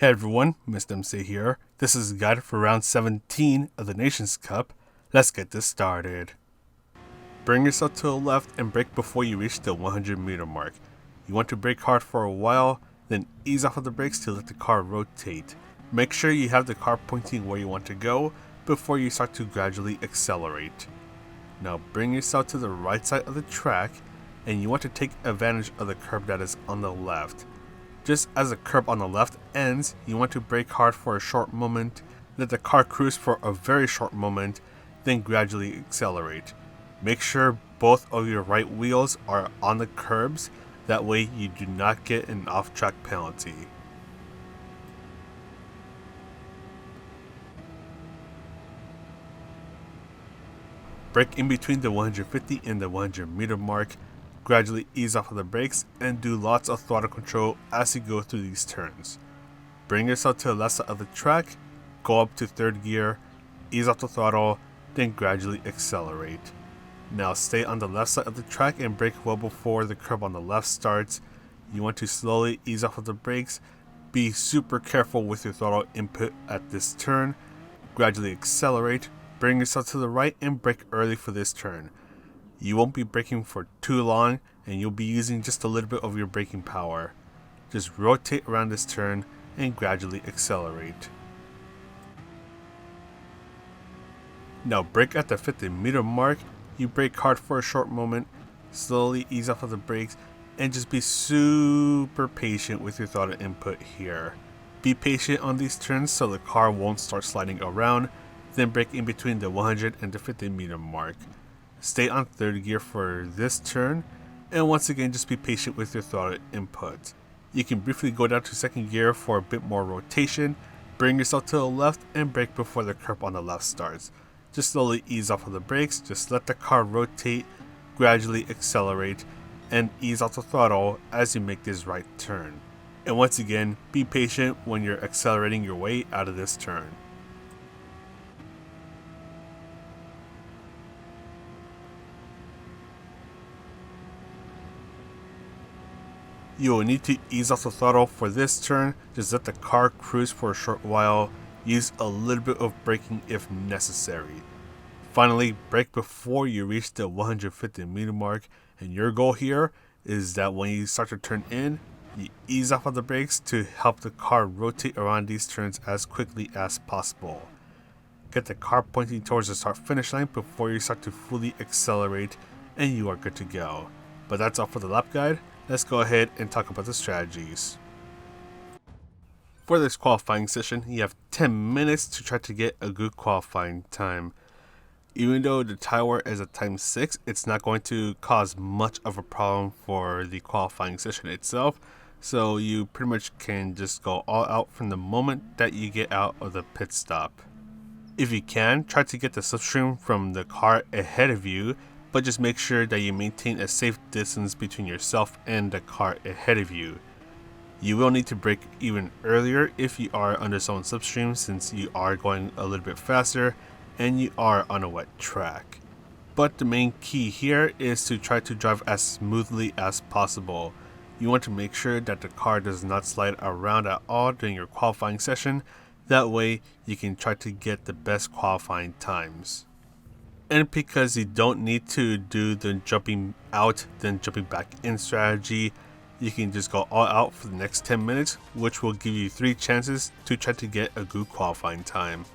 Hey everyone, Mr. MC here. This is a guide for round 17 of the Nations Cup. Let's get this started. Bring yourself to the left and brake before you reach the 100 meter mark. You want to brake hard for a while, then ease off of the brakes to let the car rotate. Make sure you have the car pointing where you want to go before you start to gradually accelerate. Now bring yourself to the right side of the track and you want to take advantage of the curb that is on the left. Just as the curb on the left ends, you want to brake hard for a short moment, let the car cruise for a very short moment, then gradually accelerate. Make sure both of your right wheels are on the curbs, that way you do not get an off-track penalty. Brake in between the 150 and the 100 meter mark. Gradually ease off of the brakes and do lots of throttle control as you go through these turns. Bring yourself to the left side of the track, go up to third gear, ease off the throttle, then gradually accelerate. Now stay on the left side of the track and brake well before the curb on the left starts. You want to slowly ease off of the brakes, be super careful with your throttle input at this turn, gradually accelerate, bring yourself to the right and brake early for this turn. You won't be braking for too long and you'll be using just a little bit of your braking power. Just rotate around this turn and gradually accelerate. Now brake at the 50 meter mark, you brake hard for a short moment, slowly ease off of the brakes and just be super patient with your throttle input here. Be patient on these turns so the car won't start sliding around, then brake in between the 100 and the 50 meter mark. Stay on third gear for this turn, and once again just be patient with your throttle input. You can briefly go down to second gear for a bit more rotation, bring yourself to the left and brake before the curb on the left starts. Just slowly ease off of the brakes, just let the car rotate, gradually accelerate, and ease off the throttle as you make this right turn. And once again, be patient when you're accelerating your way out of this turn. You will need to ease off the throttle for this turn, just let the car cruise for a short while, use a little bit of braking if necessary. Finally, brake before you reach the 150 meter mark, and your goal here is that when you start to turn in, you ease off of the brakes to help the car rotate around these turns as quickly as possible. Get the car pointing towards the start finish line before you start to fully accelerate and you are good to go. But that's all for the lap guide. Let's go ahead and talk about the strategies. For this qualifying session, you have 10 minutes to try to get a good qualifying time. Even though the tire is a time 6, it's not going to cause much of a problem for the qualifying session itself, so you pretty much can just go all out from the moment that you get out of the pit stop. If you can, try to get the slipstream from the car ahead of you, but just make sure that you maintain a safe distance between yourself and the car ahead of you. You will need to brake even earlier if you are under someone's slipstream, since you are going a little bit faster and you are on a wet track. But the main key here is to try to drive as smoothly as possible. You want to make sure that the car does not slide around at all during your qualifying session. That way you can try to get the best qualifying times. And because you don't need to do the jumping out then jumping back in strategy, you can just go all out for the next 10 minutes, which will give you 3 chances to try to get a good qualifying time.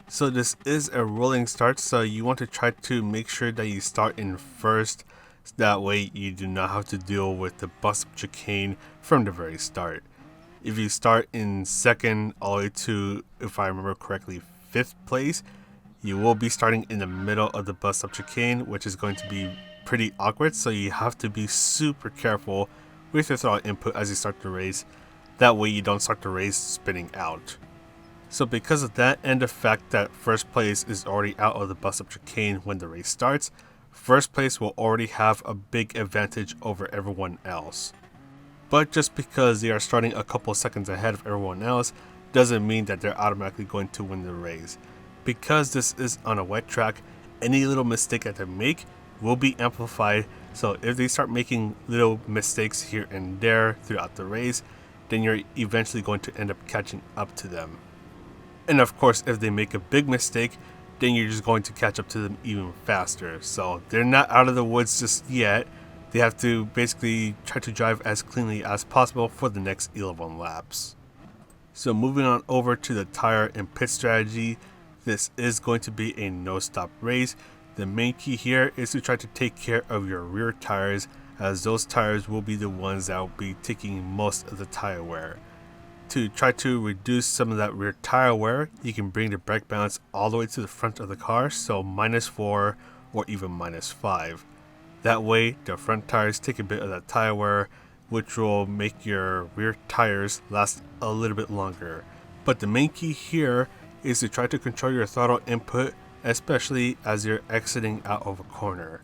So this is a rolling start, so you want to try to make sure that you start in first, that way you do not have to deal with the bus-up chicane from the very start. If you start in second all the way to, if I remember correctly, 5th place, you will be starting in the middle of the bus-up chicane, which is going to be pretty awkward, so you have to be super careful with your throttle input as you start the race. That way you don't start the race spinning out. So because of that and the fact that first place is already out of the bus-up chicane when the race starts, first place will already have a big advantage over everyone else. But just because they are starting a couple seconds ahead of everyone else doesn't mean that they're automatically going to win the race. Because this is on a wet track, any little mistake that they make will be amplified, so if they start making little mistakes here and there throughout the race, then you're eventually going to end up catching up to them. And of course, if they make a big mistake, then you're just going to catch up to them even faster. So they're not out of the woods just yet. They have to basically try to drive as cleanly as possible for the next 11 laps. So moving on over to the tire and pit strategy, this is going to be a no-stop race. The main key here is to try to take care of your rear tires, as those tires will be the ones that will be taking most of the tire wear. To try to reduce some of that rear tire wear, you can bring the brake balance all the way to the front of the car, so -4 or even -5. That way, the front tires take a bit of that tire wear, which will make your rear tires last a little bit longer. But the main key here is to try to control your throttle input, especially as you're exiting out of a corner.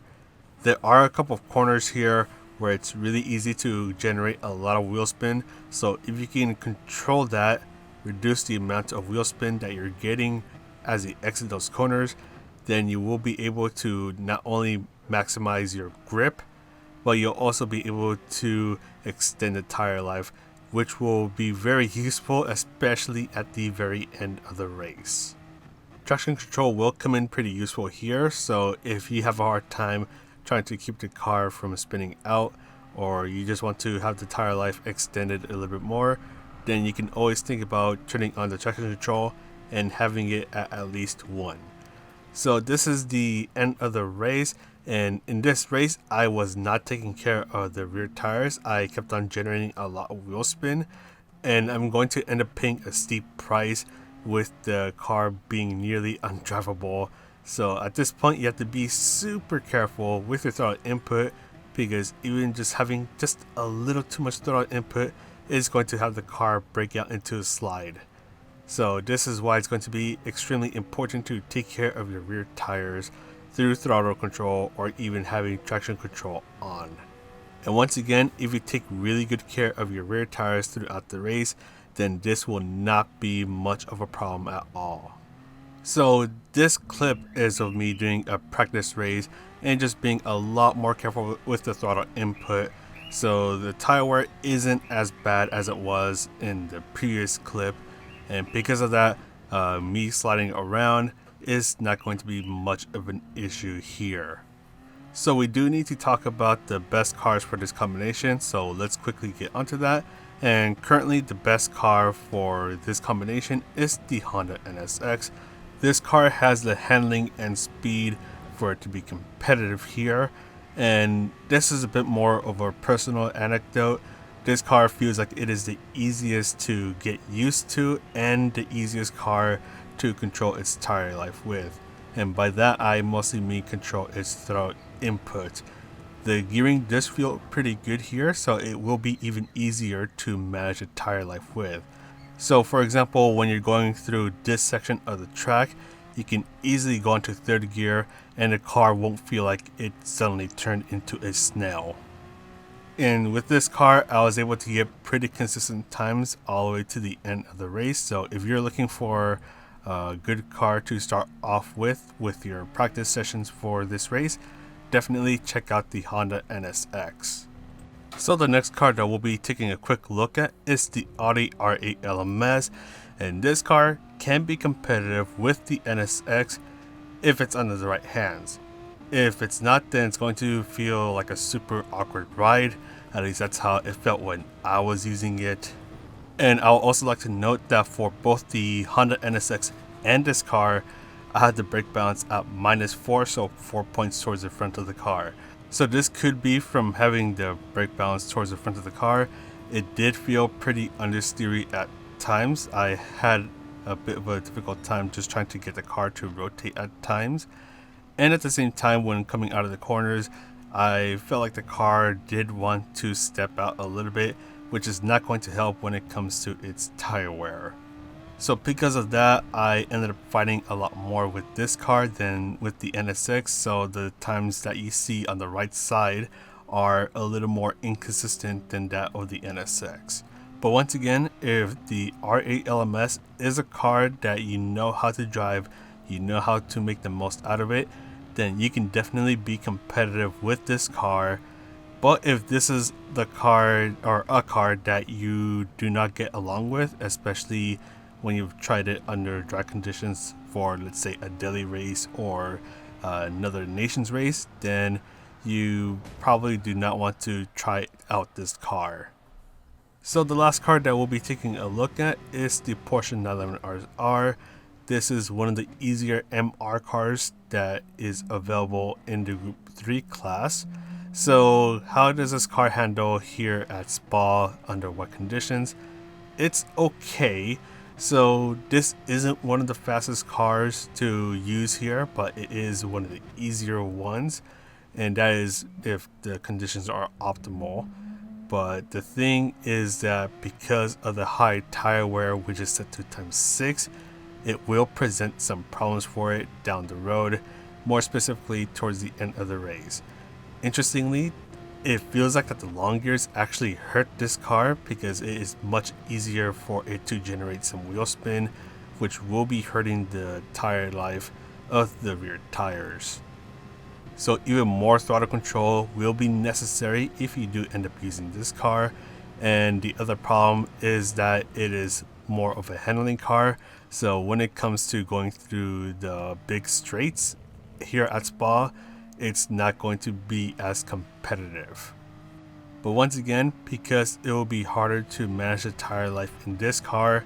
There are a couple of corners here where it's really easy to generate a lot of wheel spin, so if you can control that, reduce the amount of wheel spin that you're getting as you exit those corners, then you will be able to not only maximize your grip, but you'll also be able to extend the tire life, which will be very useful, especially at the very end of the race. Traction control will come in pretty useful here, so if you have a hard time trying to keep the car from spinning out, or you just want to have the tire life extended a little bit more, then you can always think about turning on the traction control and having it at least 1. So this is the end of the race, and in this race I was not taking care of the rear tires. I kept on generating a lot of wheel spin, and I'm going to end up paying a steep price with the car being nearly undrivable. So at this point you have to be super careful with your throttle input, because even just having just a little too much throttle input is going to have the car break out into a slide. So this is why it's going to be extremely important to take care of your rear tires through throttle control or even having traction control on. And once again, if you take really good care of your rear tires throughout the race, then this will not be much of a problem at all. So this clip is of me doing a practice race and just being a lot more careful with the throttle input. So the tire wear isn't as bad as it was in the previous clip, and because of that, me sliding around is not going to be much of an issue here. So we do need to talk about the best cars for this combination, so let's quickly get onto that. And currently the best car for this combination is the Honda NSX. This car has the handling and speed for it to be competitive here, and this is a bit more of a personal anecdote. This car feels like it is the easiest to get used to and the easiest car to control its tire life with, and by that I mostly mean control its throttle input. The gearing does feel pretty good here, so it will be even easier to manage the tire life with. So for example, when you're going through this section of the track, you can easily go into third gear and the car won't feel like it suddenly turned into a snail. And with this car, I was able to get pretty consistent times all the way to the end of the race. So if you're looking for a good car to start off with your practice sessions for this race, definitely check out the Honda NSX. So the next car that we'll be taking a quick look at is the Audi R8 LMS, and this car can be competitive with the NSX if it's under the right hands. If it's not, then it's going to feel like a super awkward ride. At least that's how it felt when I was using it. And I would also like to note that for both the Honda NSX and this car, I had the brake balance at -4, so 4 points towards the front of the car. So this could be from having the brake balance towards the front of the car. It did feel pretty understeery at times. I had a bit of a difficult time just trying to get the car to rotate at times. And at the same time, when coming out of the corners, I felt like the car did want to step out a little bit, which is not going to help when it comes to its tire wear. So because of that, I ended up fighting a lot more with this car than with the NSX, so the times that you see on the right side are a little more inconsistent than that of the NSX. But once again, if the R8 LMS is a car that you know how to drive, you know how to make the most out of it, then you can definitely be competitive with this car. But if this is the car or a car that you do not get along with, especially when you've tried it under dry conditions for, let's say, a daily race or another nation's race, then you probably do not want to try out this car. So the last car that we'll be taking a look at is the Porsche 911RR. This is one of the easier MR cars that is available in the Group 3 class. So how does this car handle here at Spa under wet conditions? It's okay. So this isn't one of the fastest cars to use here, but it is one of the easier ones, and that is if the conditions are optimal. But the thing is that because of the high tire wear, which is set to ×6, it will present some problems for it down the road, more specifically towards the end of the race. Interestingly, it feels like that the long gears actually hurt this car because it is much easier for it to generate some wheel spin, which will be hurting the tire life of the rear tires. So even more throttle control will be necessary if you do end up using this car. And the other problem is that it is more of a handling car. So when it comes to going through the big straights here at Spa, it's not going to be as competitive. But once again, because it will be harder to manage the tire life in this car,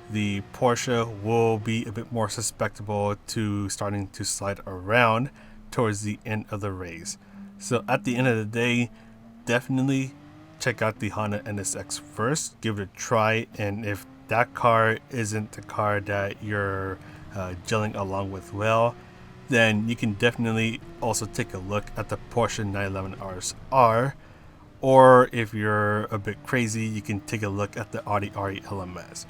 the Porsche will be a bit more susceptible to starting to slide around towards the end of the race. So at the end of the day, definitely check out the Honda NSX first, give it a try, and if that car isn't the car that you're gelling along with well, then you can definitely also take a look at the Porsche 911RR, or if you're a bit crazy, you can take a look at the Audi R8 LMS.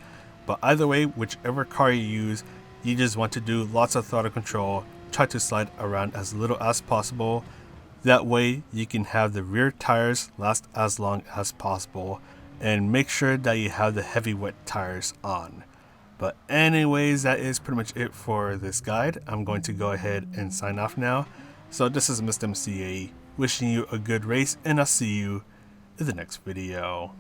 But either way, whichever car you use, you just want to do lots of throttle control, try to slide around as little as possible. That way you can have the rear tires last as long as possible, and make sure that you have the heavy wet tires on. But anyways, that is pretty much it for this guide. I'm going to go ahead and sign off now. So this is Mr. MCA wishing you a good race, and I'll see you in the next video.